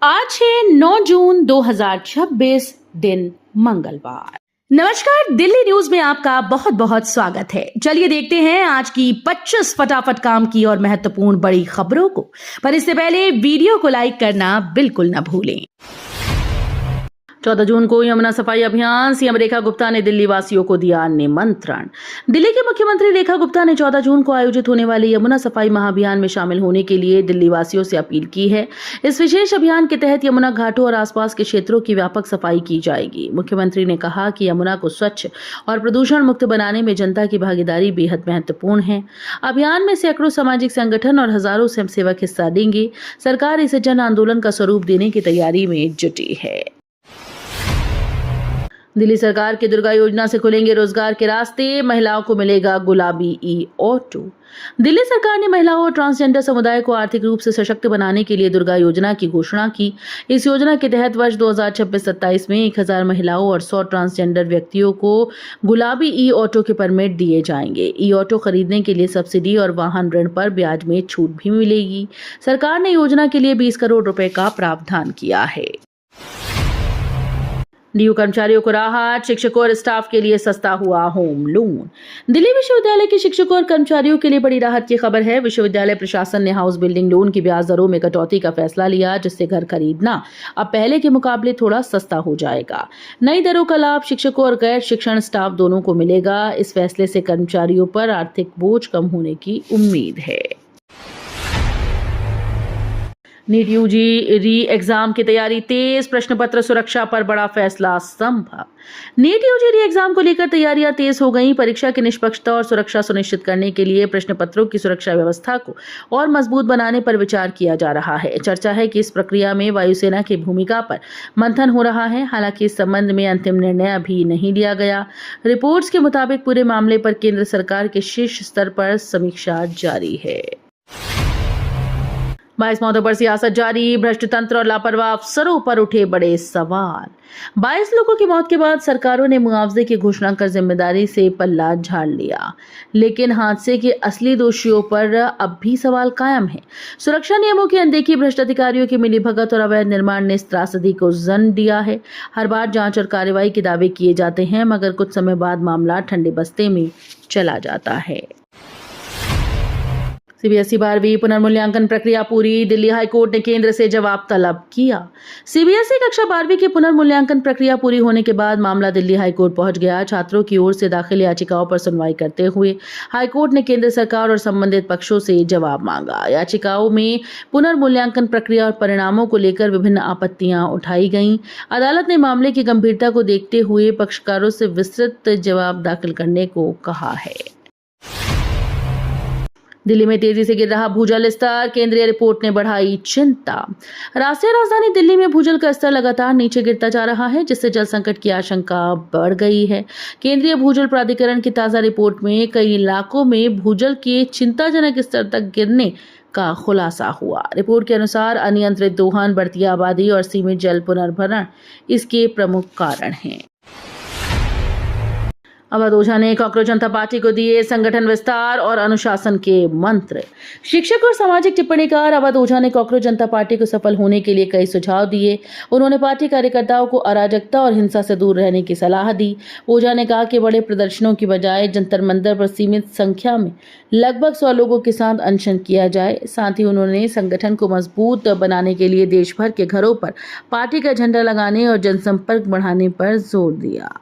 आज है 9 जून 2026 दिन मंगलवार। नमस्कार, दिल्ली न्यूज में आपका बहुत बहुत स्वागत है। चलिए देखते हैं आज की 25 फटाफट काम की और महत्वपूर्ण बड़ी खबरों को। पर इससे पहले वीडियो को लाइक करना बिल्कुल न भूलें। 14 जून को यमुना सफाई अभियान, सीएम रेखा गुप्ता ने दिल्ली वासियों को दिया निमंत्रण। दिल्ली के मुख्यमंत्री रेखा गुप्ता ने 14 जून को आयोजित होने वाले यमुना सफाई महाअभियान में शामिल होने के लिए दिल्ली वासियों से अपील की है। इस विशेष अभियान के तहत यमुना घाटों और आसपास के क्षेत्रों की व्यापक सफाई की जाएगी। मुख्यमंत्री ने कहा कि यमुना को स्वच्छ और प्रदूषण मुक्त बनाने में जनता की भागीदारी बेहद महत्वपूर्ण है। अभियान में सैकड़ों सामाजिक संगठन और हजारों स्वयंसेवक हिस्सा लेंगे। सरकार इसे जन आंदोलन का स्वरूप देने की तैयारी में जुटी है। दिल्ली सरकार की दुर्गा योजना से खुलेंगे रोजगार के रास्ते, महिलाओं को मिलेगा गुलाबी ई ऑटो। दिल्ली सरकार ने महिलाओं और ट्रांसजेंडर समुदाय को आर्थिक रूप से सशक्त बनाने के लिए दुर्गा योजना की घोषणा की। इस योजना के तहत वर्ष 2026-27 में 1000 महिलाओं और 100 ट्रांसजेंडर व्यक्तियों को गुलाबी ई ऑटो के परमिट दिए जाएंगे। ई ऑटो खरीदने के लिए सब्सिडी और वाहन ऋण पर ब्याज में छूट भी मिलेगी। सरकार ने योजना के लिए 20 करोड़ रुपए का प्रावधान किया है। डीयू कर्मचारियों को राहत, शिक्षकों और स्टाफ के लिए सस्ता हुआ होम लोन। दिल्ली विश्वविद्यालय के शिक्षकों और कर्मचारियों के लिए बड़ी राहत की खबर है। विश्वविद्यालय प्रशासन ने हाउस बिल्डिंग लोन की ब्याज दरों में कटौती का फैसला लिया, जिससे घर खरीदना अब पहले के मुकाबले थोड़ा सस्ता हो जाएगा। नई दरों का लाभ शिक्षकों और गैर शिक्षण स्टाफ दोनों को मिलेगा। इस फैसले से कर्मचारियों पर आर्थिक बोझ कम होने की उम्मीद है। नीट यूजी री एग्जाम की तैयारी तेज, प्रश्न पत्र सुरक्षा पर बड़ा फैसला संभव। नीट यूजी री एग्जाम को लेकर तैयारियां तेज हो गई। परीक्षा की निष्पक्षता और सुरक्षा सुनिश्चित करने के लिए प्रश्न पत्रों की सुरक्षा व्यवस्था को और मजबूत बनाने पर विचार किया जा रहा है। चर्चा है कि इस प्रक्रिया में वायुसेना की भूमिका पर मंथन हो रहा है। हालांकि इस संबंध में अंतिम निर्णय अभी नहीं लिया गया। रिपोर्ट्स के मुताबिक पूरे मामले पर केंद्र सरकार के शीर्ष स्तर पर समीक्षा जारी है। 22 मौतों पर सियासत जारी, भ्रष्ट तंत्र और लापरवाह अफसरों पर उठे बड़े सवाल। 22 लोगों की मौत के बाद सरकारों ने मुआवजे की घोषणा कर जिम्मेदारी से पल्ला झाड़ लिया, लेकिन हादसे के असली दोषियों पर अब भी सवाल कायम है। सुरक्षा नियमों की अनदेखी, भ्रष्ट अधिकारियों की मिलीभगत और अवैध निर्माण ने इस त्रासदी को जन्म दिया है। हर बार जांच और कार्रवाई के दावे किए जाते हैं, मगर कुछ समय बाद मामला ठंडे बस्ते में चला जाता है। सीबीएसई 12वीं पुनर्मूल्यांकन प्रक्रिया पूरी, दिल्ली हाईकोर्ट ने केंद्र से जवाब तलब किया। सीबीएसई कक्षा 12वीं की पुनर्मूल्यांकन प्रक्रिया पूरी होने के बाद मामला दिल्ली हाईकोर्ट पहुंच गया। छात्रों की ओर से दाखिल याचिकाओं पर सुनवाई करते हुए हाईकोर्ट ने केंद्र सरकार और संबंधित पक्षों से जवाब मांगा। याचिकाओं में पुनर्मूल्यांकन प्रक्रिया और परिणामों को लेकर विभिन्न आपत्तियां उठाई गईं। अदालत ने मामले की गंभीरता को देखते हुए पक्षकारों से विस्तृत जवाब दाखिल करने को कहा है। दिल्ली में तेजी से गिर रहा भूजल स्तर, केंद्रीय रिपोर्ट ने बढ़ाई चिंता। राष्ट्रीय राजधानी दिल्ली में भूजल का स्तर लगातार नीचे गिरता जा रहा है, जिससे जल संकट की आशंका बढ़ गई है। केंद्रीय भूजल प्राधिकरण की ताजा रिपोर्ट में कई इलाकों में भूजल के चिंताजनक स्तर तक गिरने का खुलासा हुआ। रिपोर्ट के अनुसार अनियंत्रित दोहन, बढ़ती आबादी और सीमित जल पुनर्भरण इसके प्रमुख कारण हैं। अवध ओझा ने कांग्रेस जनता पार्टी को दिए संगठन विस्तार और अनुशासन के मंत्र। शिक्षक और सामाजिक टिप्पणीकार अवध ओझा ने कांग्रेस जनता पार्टी को सफल होने के लिए कई सुझाव दिए। उन्होंने पार्टी कार्यकर्ताओं को अराजकता और हिंसा से दूर रहने की सलाह दी। ओझा ने कहा कि बड़े प्रदर्शनों की बजाय जंतर मंतर पर सीमित संख्या में लगभग 100 लोगों के साथ अनशन किया जाए। साथ ही उन्होंने संगठन को मजबूत बनाने के लिए देश भर के घरों पर पार्टी का झंडा लगाने और जनसंपर्क बढ़ाने पर जोर दिया।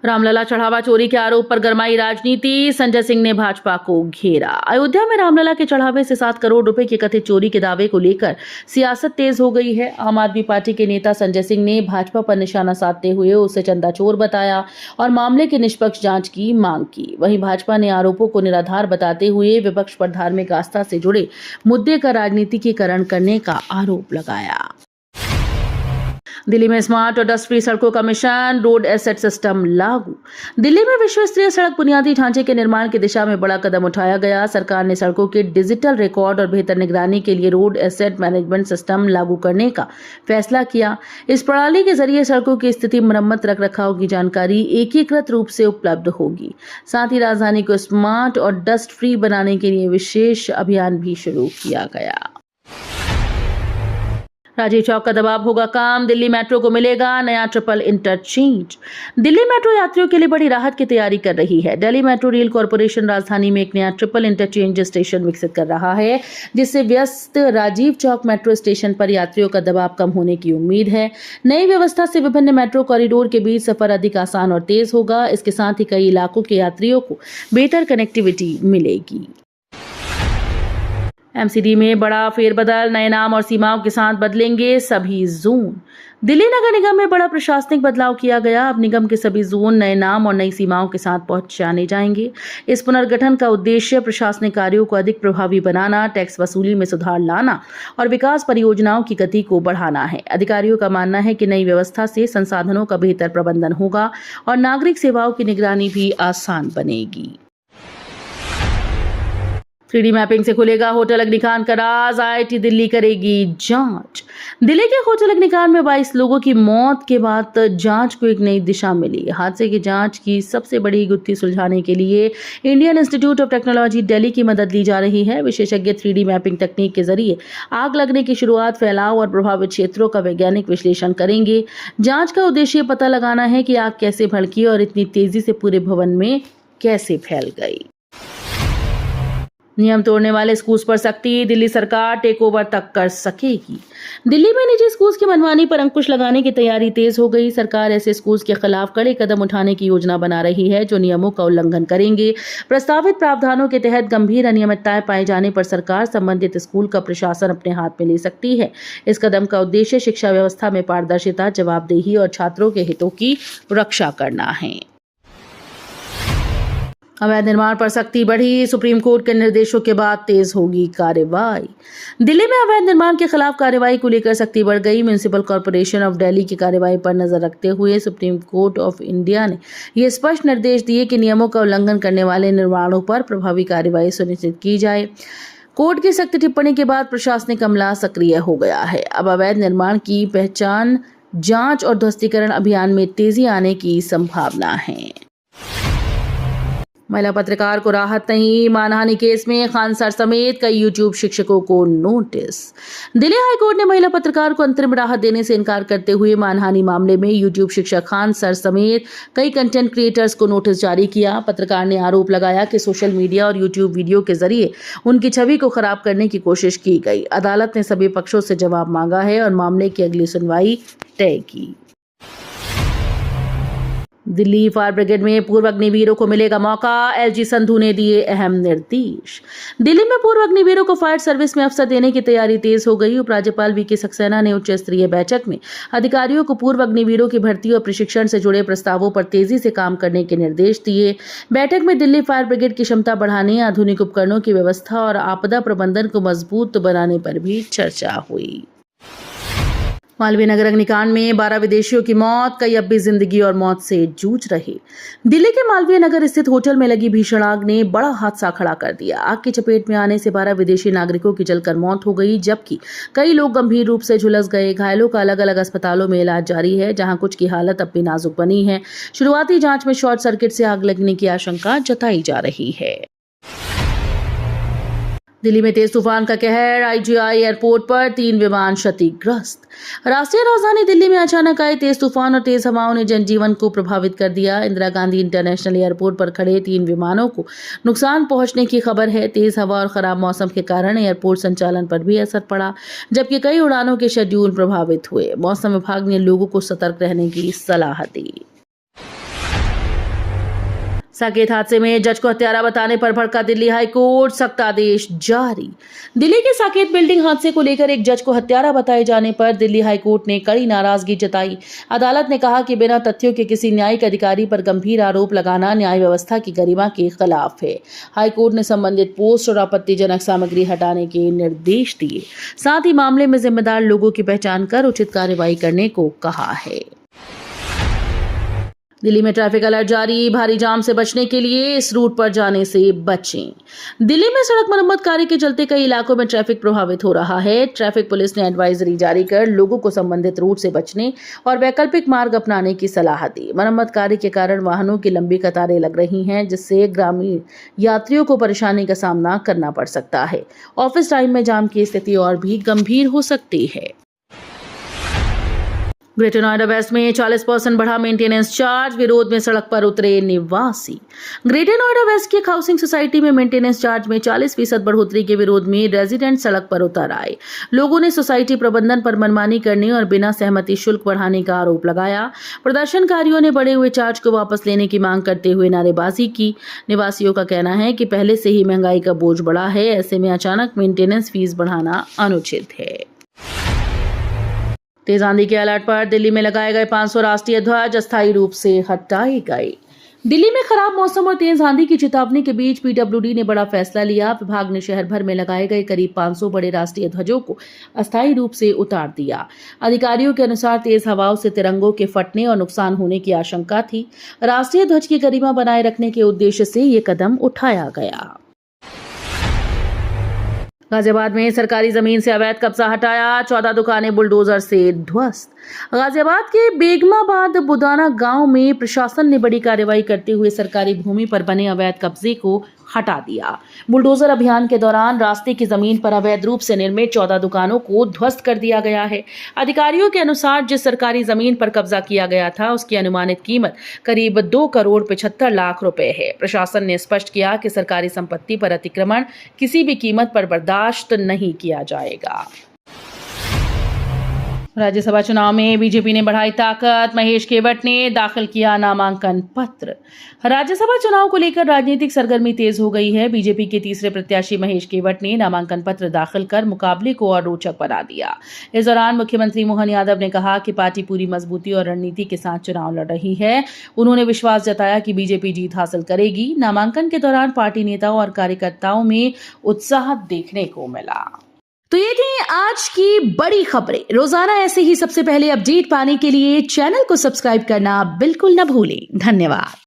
रामलला चढ़ावा चोरी के आरोप पर गरमाई राजनीति, संजय सिंह ने भाजपा को घेरा। अयोध्या में रामलला के चढ़ावे से 7 करोड़ रुपए की कथित चोरी के दावे को लेकर सियासत तेज हो गई है। आम आदमी पार्टी के नेता संजय सिंह ने भाजपा पर निशाना साधते हुए उसे चंदा चोर बताया और मामले की निष्पक्ष जांच की मांग की। वहीं भाजपा ने आरोपों को निराधार बताते हुए विपक्ष पर धार्मिक आस्था से जुड़े मुद्दे का राजनीतिकीकरण करने का आरोप लगाया। दिल्ली में स्मार्ट और डस्ट फ्री सड़कों का मिशन, रोड एसेट सिस्टम लागू। दिल्ली में विश्व स्तरीय सड़क बुनियादी ढांचे के निर्माण की दिशा में बड़ा कदम उठाया गया। सरकार ने सड़कों के डिजिटल रिकॉर्ड और बेहतर निगरानी के लिए रोड एसेट मैनेजमेंट सिस्टम लागू करने का फैसला किया। इस प्रणाली के जरिए सड़कों की स्थिति, मरम्मत, रखरखाव की जानकारी एकीकृत रूप से उपलब्ध होगी। साथ ही राजधानी को स्मार्ट और डस्ट फ्री बनाने के लिए विशेष अभियान भी शुरू किया गया। राजीव चौक का दबाव होगा कम, दिल्ली मेट्रो को मिलेगा नया ट्रिपल इंटरचेंज। दिल्ली मेट्रो यात्रियों के लिए बड़ी राहत की तैयारी कर रही है। दिल्ली मेट्रो रेल कॉर्पोरेशन राजधानी में एक नया ट्रिपल इंटरचेंज स्टेशन विकसित कर रहा है, जिससे व्यस्त राजीव चौक मेट्रो स्टेशन पर यात्रियों का दबाव कम होने की उम्मीद है। नई व्यवस्था से विभिन्न मेट्रो कॉरिडोर के बीच सफर अधिक आसान और तेज होगा। इसके साथ ही कई इलाकों के यात्रियों को बेहतर कनेक्टिविटी मिलेगी। एमसीडी में बड़ा फेरबदल, नए नाम और सीमाओं के साथ बदलेंगे सभी जोन। दिल्ली नगर निगम में बड़ा प्रशासनिक बदलाव किया गया। अब निगम के सभी जोन नए नाम और नई सीमाओं के साथ पहुंचाने जाएंगे। इस पुनर्गठन का उद्देश्य प्रशासनिक कार्यों को अधिक प्रभावी बनाना, टैक्स वसूली में सुधार लाना और विकास परियोजनाओं की गति को बढ़ाना है। अधिकारियों का मानना है कि नई व्यवस्था से संसाधनों का बेहतर प्रबंधन होगा और नागरिक सेवाओं की निगरानी भी आसान बनेगी। 3D मैपिंग से खुलेगा होटल अग्निकांड का राज, आईआईटी दिल्ली करेगी जांच। दिल्ली के होटल अग्निकांड में 22 लोगों की मौत के बाद जांच को एक नई दिशा मिली। हादसे की जांच की सबसे बड़ी गुत्थी सुलझाने के लिए Indian institute of technology Delhi की मदद ली जा रही है। विशेषज्ञ 3D मैपिंग तकनीक के जरिए आग लगने की शुरुआत, फैलाव और प्रभावित क्षेत्रों का वैज्ञानिक विश्लेषण करेंगे। जांच का उद्देश्य पता लगाना है कि आग कैसे भड़की और इतनी तेजी से पूरे भवन में कैसे फैल गई। नियम तोड़ने वाले स्कूल्स पर सख्ती, दिल्ली सरकार टेक ओवर तक कर सकेगी। दिल्ली में निजी स्कूल्स की मनमानी पर अंकुश लगाने की तैयारी तेज हो गई। सरकार ऐसे स्कूल्स के खिलाफ कड़े कदम उठाने की योजना बना रही है जो नियमों का उल्लंघन करेंगे। प्रस्तावित प्रावधानों के तहत गंभीर अनियमितताएं पाए जाने पर सरकार संबंधित स्कूल का प्रशासन अपने हाथ में ले सकती है। इस कदम का उद्देश्य शिक्षा व्यवस्था में पारदर्शिता, जवाबदेही और छात्रों के हितों की रक्षा करना है। अवैध निर्माण पर सख्ती बढ़ी, सुप्रीम कोर्ट के निर्देशों के बाद तेज होगी कार्रवाई। दिल्ली में अवैध निर्माण के खिलाफ कार्रवाई को लेकर सख्ती बढ़ गई। म्युनिसिपल कॉर्पोरेशन ऑफ दिल्ली की कार्रवाई पर नजर रखते हुए सुप्रीम कोर्ट ऑफ इंडिया ने यह स्पष्ट निर्देश दिए कि नियमों का उल्लंघन करने वाले निर्माणों पर प्रभावी कार्रवाई सुनिश्चित की जाए। कोर्ट की सख्त टिप्पणी के बाद प्रशासनिक अमला सक्रिय हो गया है। अब अवैध निर्माण की पहचान, जांच और ध्वस्तीकरण अभियान में तेजी आने की संभावना है। महिला पत्रकार को राहत नहीं, मानहानि केस में खान सर समेत कई यूट्यूब शिक्षकों को नोटिस। दिल्ली हाई कोर्ट ने महिला पत्रकार को अंतरिम राहत देने से इनकार करते हुए मानहानि मामले में यूट्यूब शिक्षक खान सर समेत कई कंटेंट क्रिएटर्स को नोटिस जारी किया। पत्रकार ने आरोप लगाया कि सोशल मीडिया और यूट्यूब वीडियो के जरिए उनकी छवि को खराब करने की कोशिश की गई। अदालत ने सभी पक्षों से जवाब मांगा है और मामले की अगली सुनवाई तय की। दिल्ली फायर ब्रिगेड में पूर्व अग्निवीरों को मिलेगा मौका, एलजी संधू ने दिए अहम निर्देश। दिल्ली में पूर्व अग्निवीरों को फायर सर्विस में अवसर देने की तैयारी तेज हो गई। उपराज्यपाल वीके सक्सेना ने उच्च स्तरीय बैठक में अधिकारियों को पूर्व अग्निवीरों की भर्ती और प्रशिक्षण से जुड़े प्रस्तावों पर तेजी से काम करने के निर्देश दिए। बैठक में दिल्ली फायर ब्रिगेड की क्षमता बढ़ाने, आधुनिक उपकरणों की व्यवस्था और आपदा प्रबंधन को मजबूत बनाने पर भी चर्चा हुई। मालवीय नगर अग्निकांड में 12 विदेशियों की मौत, कई अब भी जिंदगी और मौत से जूझ रहे। दिल्ली के मालवीय नगर स्थित होटल में लगी भीषण आग ने बड़ा हादसा खड़ा कर दिया। आग की चपेट में आने से 12 विदेशी नागरिकों की जलकर मौत हो गई, जबकि कई लोग गंभीर रूप से झुलस गए। घायलों का अलग अलग अस्पतालों में इलाज जारी है, जहां कुछ की हालत अब भी नाजुक बनी है। शुरुआती जांच में शॉर्ट सर्किट से आग लगने की आशंका जताई जा रही है। दिल्ली में तेज तूफान का कहर, आईजीआई एयरपोर्ट पर 3 विमान क्षतिग्रस्त। राष्ट्रीय राजधानी दिल्ली में अचानक आए तेज तूफान और तेज हवाओं ने जनजीवन को प्रभावित कर दिया। इंदिरा गांधी इंटरनेशनल एयरपोर्ट पर खड़े 3 विमानों को नुकसान पहुंचने की खबर है। तेज हवा और खराब मौसम के कारण एयरपोर्ट संचालन पर भी असर पड़ा, जबकि कई उड़ानों के शेड्यूल प्रभावित हुए। मौसम विभाग ने लोगों को सतर्क रहने की सलाह दी। साकेत हादसे में जज को हत्यारा बताने पर भड़का दिल्ली हाई कोर्ट, सख्त आदेश जारी। दिल्ली के साकेत बिल्डिंग हादसे को लेकर एक जज को हत्यारा बताए जाने पर दिल्ली हाई कोर्ट ने कड़ी नाराजगी जताई। अदालत ने कहा कि बिना तथ्यों के किसी न्यायिक अधिकारी पर गंभीर आरोप लगाना न्याय व्यवस्था की गरिमा के खिलाफ है। हाई कोर्ट ने संबंधित पोस्ट और आपत्तिजनक सामग्री हटाने के निर्देश दिए। साथ ही मामले में जिम्मेदार लोगों की पहचान कर उचित कार्रवाई करने को कहा है। दिल्ली में ट्रैफिक अलर्ट जारी, भारी जाम से बचने के लिए इस रूट पर जाने से बचें। दिल्ली में सड़क मरम्मत कार्य के चलते कई इलाकों में ट्रैफिक प्रभावित हो रहा है। ट्रैफिक पुलिस ने एडवाइजरी जारी कर लोगों को संबंधित रूट से बचने और वैकल्पिक मार्ग अपनाने की सलाह दी। मरम्मत कार्य के कारण वाहनों की लंबी कतारें लग रही हैं, जिससे ग्रामीण यात्रियों को परेशानी का सामना करना पड़ सकता है। ऑफिस टाइम में जाम की स्थिति और भी गंभीर हो सकती है। ग्रेटर नोएडा वेस्ट में 40% बढ़ा मेंटेनेंस चार्ज, विरोध में सड़क पर उतरे निवासी। ग्रेटर नोएडा वेस्ट की एक हाउसिंग सोसाइटी में मेंटेनेंस चार्ज में 40% बढ़ोतरी के विरोध में रेजिडेंट सड़क पर उतर आए। लोगों ने सोसाइटी प्रबंधन पर मनमानी करने और बिना सहमति शुल्क बढ़ाने का आरोप लगाया। प्रदर्शनकारियों ने बढ़े हुए चार्ज को वापस लेने की मांग करते हुए नारेबाजी की। निवासियों का कहना है कि पहले से ही महंगाई का बोझ बढ़ा है, ऐसे में अचानक मेंटेनेंस फीस बढ़ाना अनुचित है। तेज आंधी के अलर्ट पर दिल्ली में लगाए गए 500 राष्ट्रीय ध्वज अस्थायी रूप से हटाए गए। दिल्ली में खराब मौसम और तेज आंधी की चेतावनी के बीच पीडब्ल्यूडी ने बड़ा फैसला लिया। विभाग ने शहर भर में लगाए गए करीब 500 बड़े राष्ट्रीय ध्वजों को अस्थायी रूप से उतार दिया। अधिकारियों के अनुसार तेज हवाओं से तिरंगों के फटने और नुकसान होने की आशंका थी। राष्ट्रीय ध्वज की गरिमा बनाए रखने के उद्देश्य से ये कदम उठाया गया। गाजियाबाद में सरकारी जमीन से अवैध कब्जा हटाया, 14 दुकानें बुलडोजर से ध्वस्त। गाजियाबाद के बेगमाबाद बुदाना गांव में प्रशासन ने बड़ी कार्रवाई करते हुए सरकारी भूमि पर बने अवैध कब्जे को हटा दिया। बुलडोजर अभियान के दौरान रास्ते की जमीन पर अवैध रूप से निर्मित 14 दुकानों को ध्वस्त कर दिया गया है। अधिकारियों के अनुसार जिस सरकारी जमीन पर कब्जा किया गया था उसकी अनुमानित कीमत करीब 2,75,00,000 रुपए है। प्रशासन ने स्पष्ट किया कि सरकारी संपत्ति पर अतिक्रमण किसी भी कीमत पर बर्दाश्त नहीं किया जाएगा। राज्यसभा चुनाव में बीजेपी ने बढ़ाई ताकत, महेश केवट ने दाखिल किया नामांकन पत्र। राज्यसभा चुनाव को लेकर राजनीतिक सरगर्मी तेज हो गई है। बीजेपी के तीसरे प्रत्याशी महेश केवट ने नामांकन पत्र दाखिल कर मुकाबले को और रोचक बना दिया। इस दौरान मुख्यमंत्री मोहन यादव ने कहा कि पार्टी पूरी मजबूती और रणनीति के साथ चुनाव लड़ रही है। उन्होंने विश्वास जताया कि बीजेपी जीत हासिल करेगी। नामांकन के दौरान पार्टी नेताओं और कार्यकर्ताओं में उत्साह देखने को मिला। तो ये थी आज की बड़ी खबरें। रोजाना ऐसे ही सबसे पहले अपडेट पाने के लिए चैनल को सब्सक्राइब करना बिल्कुल न भूलें। धन्यवाद।